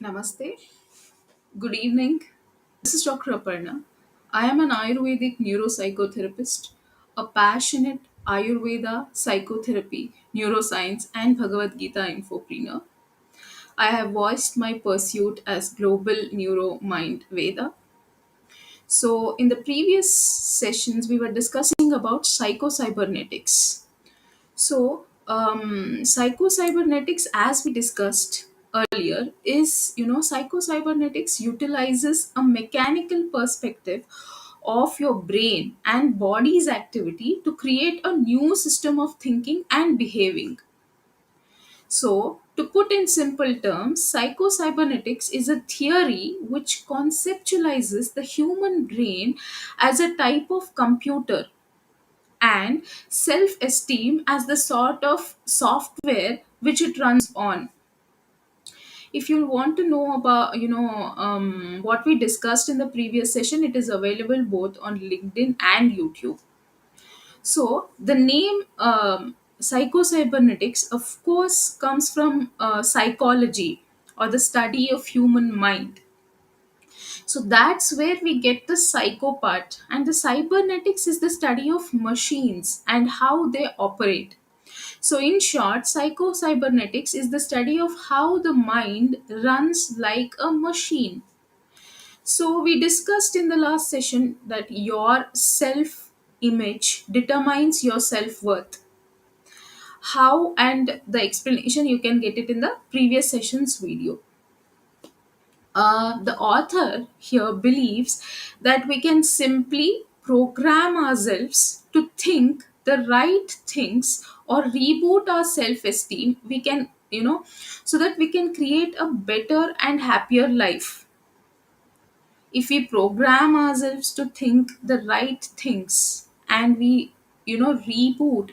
Namaste. Good evening. This is Dr. Aparna. I am an Ayurvedic neuropsychotherapist, a passionate Ayurveda psychotherapy, neuroscience, and Bhagavad Gita infopreneur. I have voiced my pursuit as Global Neuro Mind Veda. So, in the previous sessions, we were discussing about psychocybernetics. So, psychocybernetics, as we discussed earlier, is psychocybernetics utilizes a mechanical perspective of your brain and body's activity to create a new system of thinking and behaving. So, to put in simple terms, psychocybernetics is a theory which conceptualizes the human brain as a type of computer and self esteem as the sort of software which it runs on. If you want to know about what we discussed in the previous session, it is available both on LinkedIn and YouTube. So the name psychocybernetics of course comes from psychology or the study of human mind. So that's where we get the psycho part, and the cybernetics is the study of machines and how they operate. So, in short, psycho-cybernetics is the study of how the mind runs like a machine. So, we discussed in the last session that your self image determines your self worth. How, and the explanation you can get it in the previous session's video. The author here believes that we can simply program ourselves to think the right things or reboot our self esteem. We can, so that we can create a better and happier life. If we program ourselves to think the right things and we, reboot,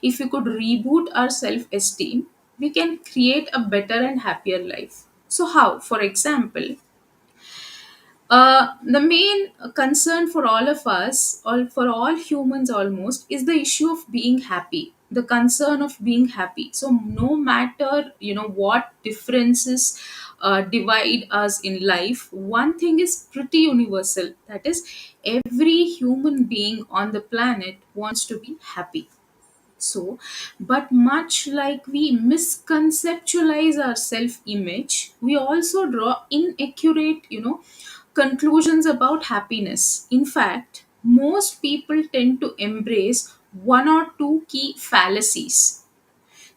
if we could reboot our self esteem, we can create a better and happier life. So, how? For example, the main concern for all of us, or for all humans almost, is the issue of being happy. The concern of being happy. So no matter what differences divide us in life, one thing is pretty universal. That is, every human being on the planet wants to be happy. So, but much like we misconceptualize our self image, we also draw inaccurate, conclusions about happiness. In fact, most people tend to embrace one or two key fallacies.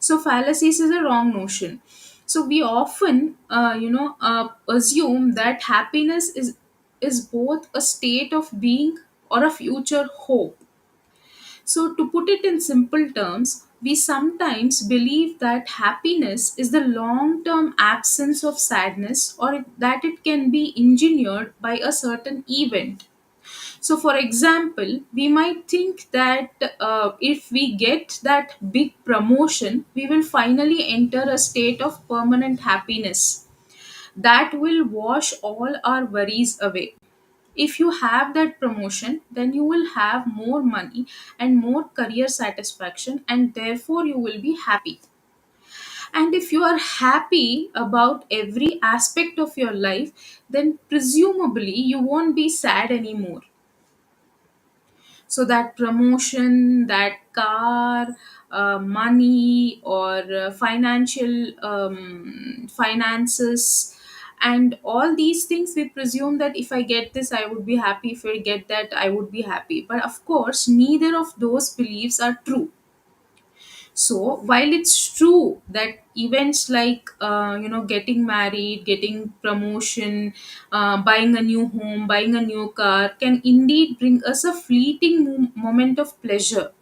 So, fallacies is a wrong notion. So, we often, assume that happiness is both a state of being or a future hope. So, to put it in simple terms, we sometimes believe that happiness is the long term absence of sadness, or that it can be engineered by a certain event. So, for example, we might think that if we get that big promotion, we will finally enter a state of permanent happiness that will wash all our worries away. If you have that promotion, then you will have more money and more career satisfaction, and therefore you will be happy. And if you are happy about every aspect of your life, then presumably you won't be sad anymore. So that promotion, that car, money, or financial finances, and all these things, we presume that if I get this I would be happy, if I get that I would be happy. But of course neither of those beliefs are true. So while it's true that events like getting married, getting promotion, buying a new home, buying a new car can indeed bring us a fleeting moment of pleasure,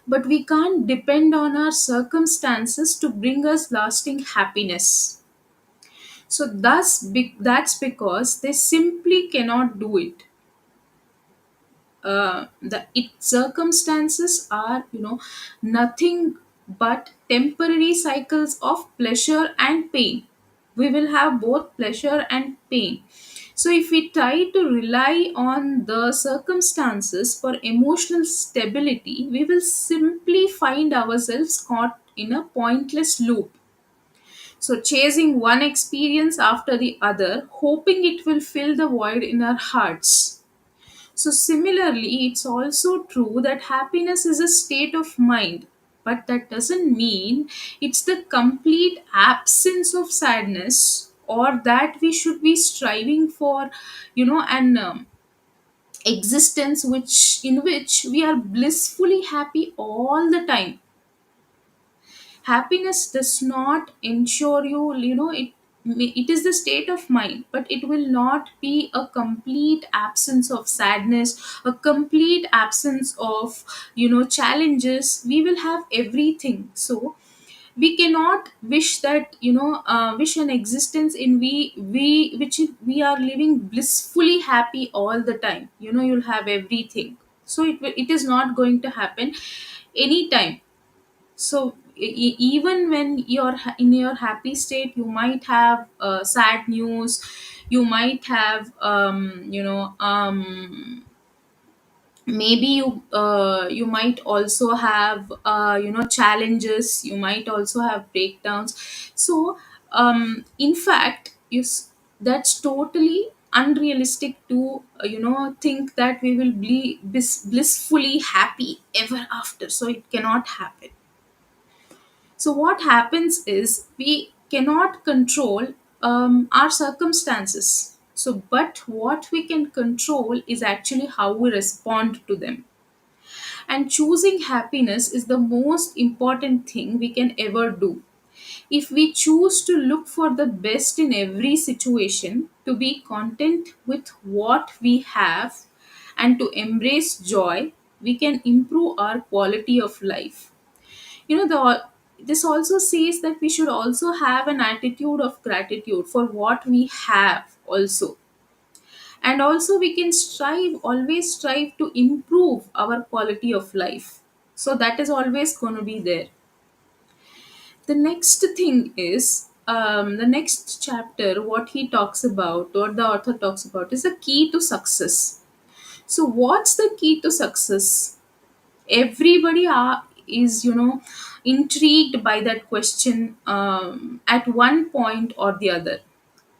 but we can't depend on our circumstances to bring us lasting happiness. So that's because they simply cannot do it. The it circumstances are nothing but temporary cycles of pleasure and pain. We will have both pleasure and pain. So if we try to rely on the circumstances for emotional stability, we will simply find ourselves caught in a pointless loop. So chasing one experience after the other, hoping it will fill the void in our hearts. So, similarly, it's also true that happiness is a state of mind, but that doesn't mean it's the complete absence of sadness, or that we should be striving for, an existence in which we are blissfully happy all the time. Happiness does not ensure it is the state of mind, but it will not be a complete absence of sadness, a complete absence of challenges. We will have everything. So we cannot wish that wish an existence in we which we are living blissfully happy all the time. You'll have everything. So it is not going to happen anytime. So even when you're in your happy state, you might have sad news. You might have maybe you might also have challenges. You might also have breakdowns. So in fact, that's totally unrealistic to think that we will be blissfully happy ever after. So it cannot happen. So what happens is we cannot control our circumstances. So, but what we can control is actually how we respond to them. And choosing happiness is the most important thing we can ever do. If we choose to look for the best in every situation, to be content with what we have, and to embrace joy, we can improve our quality of life. This also says that we should also have an attitude of gratitude for what we have also. And also we can always strive to improve our quality of life. So that is always going to be there. The next thing is, the next chapter, what he talks about, what the author talks about, is the key to success. So what's the key to success? Everybody is intrigued by that question, at one point or the other.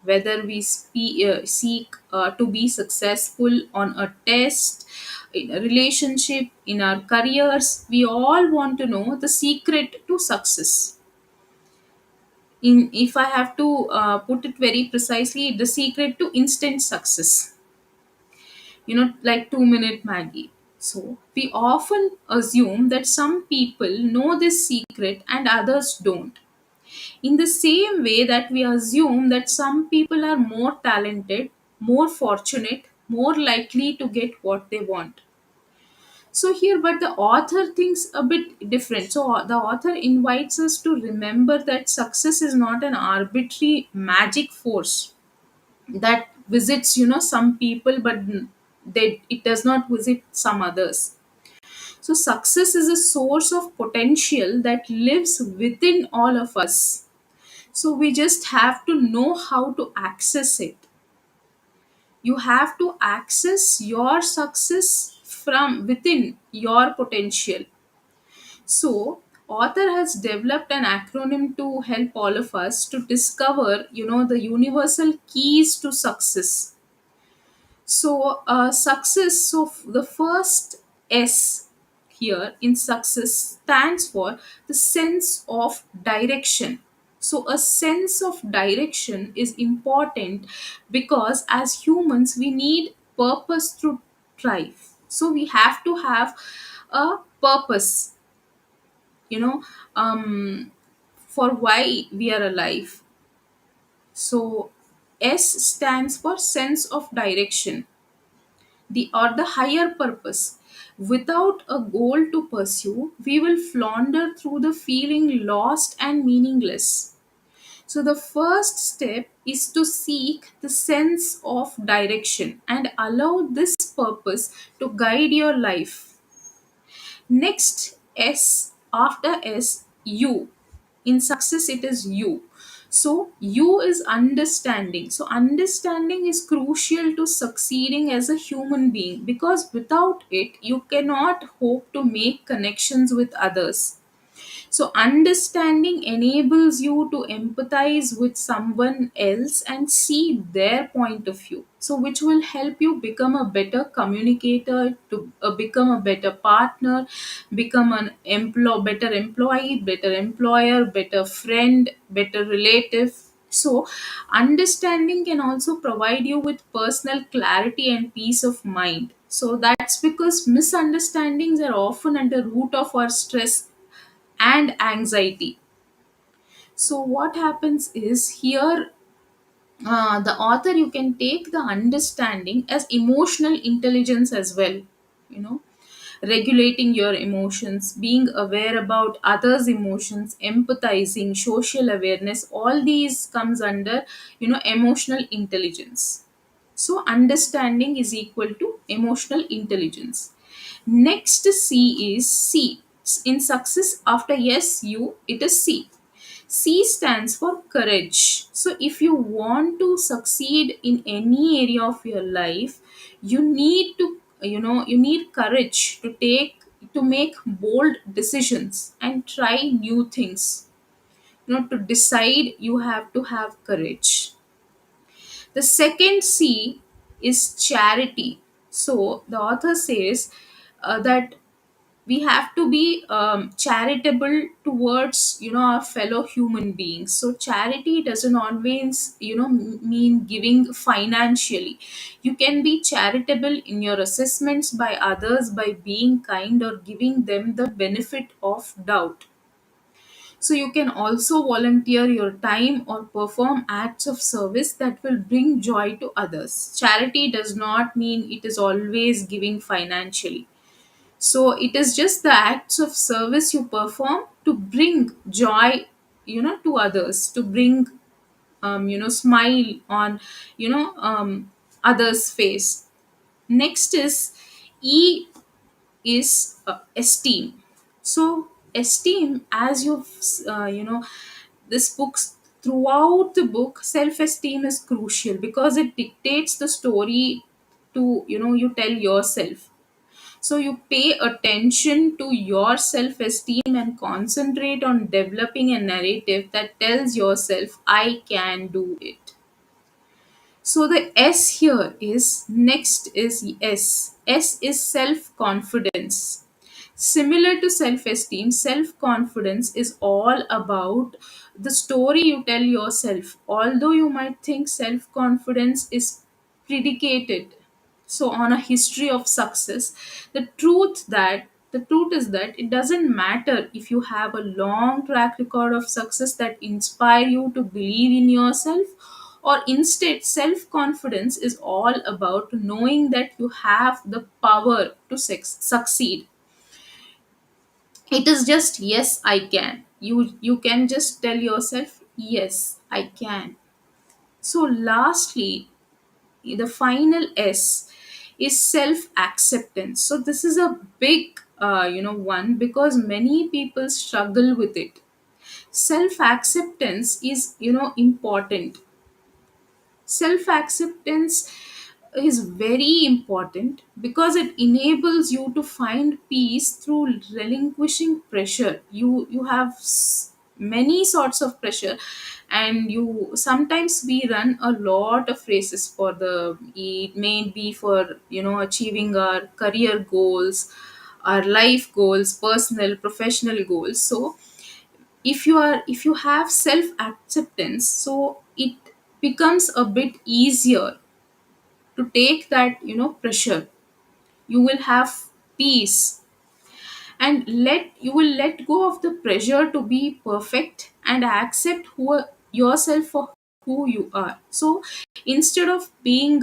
Whether we seek to be successful on a test, in a relationship, in our careers, we all want to know the secret to success. In If I have to put it very precisely, the secret to instant success, like 2 minute Maggie. So we often assume that some people know this secret and others don't. In the same way that we assume that some people are more talented, more fortunate, more likely to get what they want. So here, but the author thinks a bit different. So the author invites us to remember that success is not an arbitrary magic force that visits some people, but it does not visit some others. So success is a source of potential that lives within all of us. So we just have to know how to access it. You have to access your success from within your potential. So author has developed an acronym to help all of us to discover the universal keys to success. So, success. So, the first S here in success stands for the sense of direction. So, a sense of direction is important because as humans, we need purpose to thrive. So, we have to have a purpose, you know, um, for why we are alive. So, S stands for sense of direction, the higher purpose. Without a goal to pursue, we will flounder through the feeling lost and meaningless. So the first step is to seek the sense of direction and allow this purpose to guide your life. Next, S, after S, U. In success, it is you. So, U is understanding. So, understanding is crucial to succeeding as a human being because without it, you cannot hope to make connections with others. So, understanding enables you to empathize with someone else and see their point of view. So, which will help you become a better communicator, to become a better partner, become an better employee, better employer, better friend, better relative. So, understanding can also provide you with personal clarity and peace of mind. So, that's because misunderstandings are often at the root of our stress and anxiety. So what happens is here, the author, you can take the understanding as emotional intelligence as well, you know, regulating your emotions, being aware about others emotions, empathizing, social awareness, all these comes under, emotional intelligence. So understanding is equal to emotional intelligence. Next C is C. In success, after yes, you, it is C. C stands for courage. So if you want to succeed in any area of your life, you need to, you need courage to make bold decisions and try new things. To decide, you have to have courage. The second C is charity. So the author says that we have to be charitable towards, our fellow human beings. So charity doesn't always, mean giving financially. You can be charitable in your assessments by others by being kind or giving them the benefit of doubt. So you can also volunteer your time or perform acts of service that will bring joy to others. Charity does not mean it is always giving financially. So it is just the acts of service you perform to bring joy, to others, to bring, smile on, others' face. Next is E is esteem. So esteem, as this book's throughout the book, self-esteem is crucial because it dictates the story to, you tell yourself. So you pay attention to your self esteem and concentrate on developing a narrative that tells yourself, I can do it. So the S here is next is S. S is self confidence. Similar to self esteem, self confidence is all about the story you tell yourself. Although you might think self confidence is predicated on a history of success, the truth is that it doesn't matter if you have a long track record of success that inspire you to believe in yourself, or instead self confidence is all about knowing that you have the power to succeed. It is just yes, I can. You can just tell yourself, yes, I can. So lastly, the final S is self acceptance. So this is a big one, because many people struggle with it. Self acceptance is, important. Self acceptance is very important because it enables you to find peace through relinquishing pressure. You have many sorts of pressure, and you sometimes we run a lot of races for the, it may be for, achieving our career goals, our life goals, personal professional goals. So if you have self acceptance, so it becomes a bit easier to take that, pressure. You will have peace, and you will let go of the pressure to be perfect and accept yourself for who you are. So instead of being,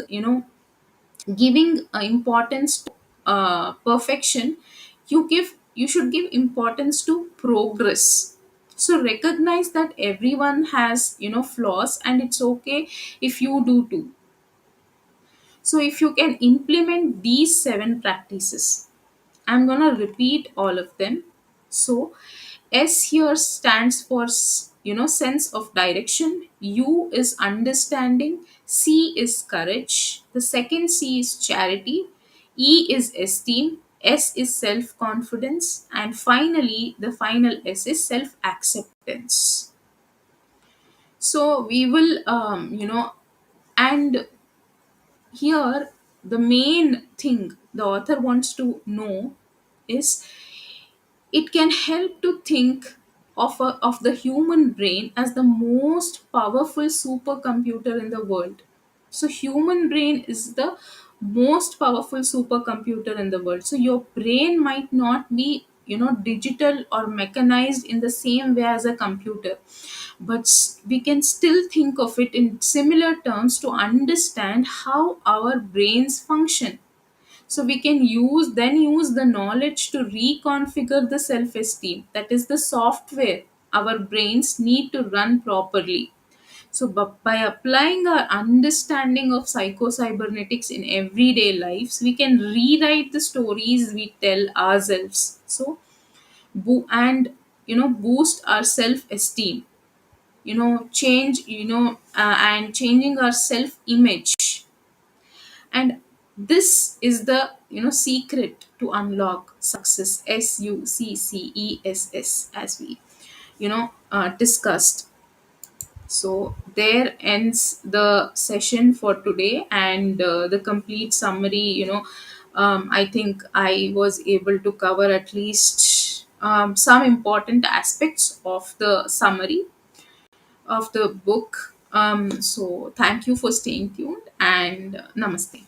giving importance to perfection, you should give importance to progress. So recognize that everyone has, flaws, and it's okay if you do too. So if you can implement these 7 practices, I'm going to repeat all of them. So S here stands for, sense of direction. U is understanding. C is courage. The second C is charity. E is esteem. S is self confidence, and finally, the final S is self acceptance. So we will, and here the main thing the author wants to know is it can help to think of the human brain as the most powerful supercomputer in the world. So human brain is the most powerful supercomputer in the world. So your brain might not be, digital or mechanized in the same way as a computer, but we can still think of it in similar terms to understand how our brains function. So we can use the knowledge to reconfigure the self esteem, that is the software our brains need to run properly. So by applying our understanding of psycho-cybernetics in everyday lives, we can rewrite the stories we tell ourselves. So and boost our self-esteem, change, and changing our self-image. And this is the secret to unlock success, success, as we discussed. So there ends the session for today, and the complete summary. I think I was able to cover at least some important aspects of the summary of the book. So thank you for staying tuned, and namaste.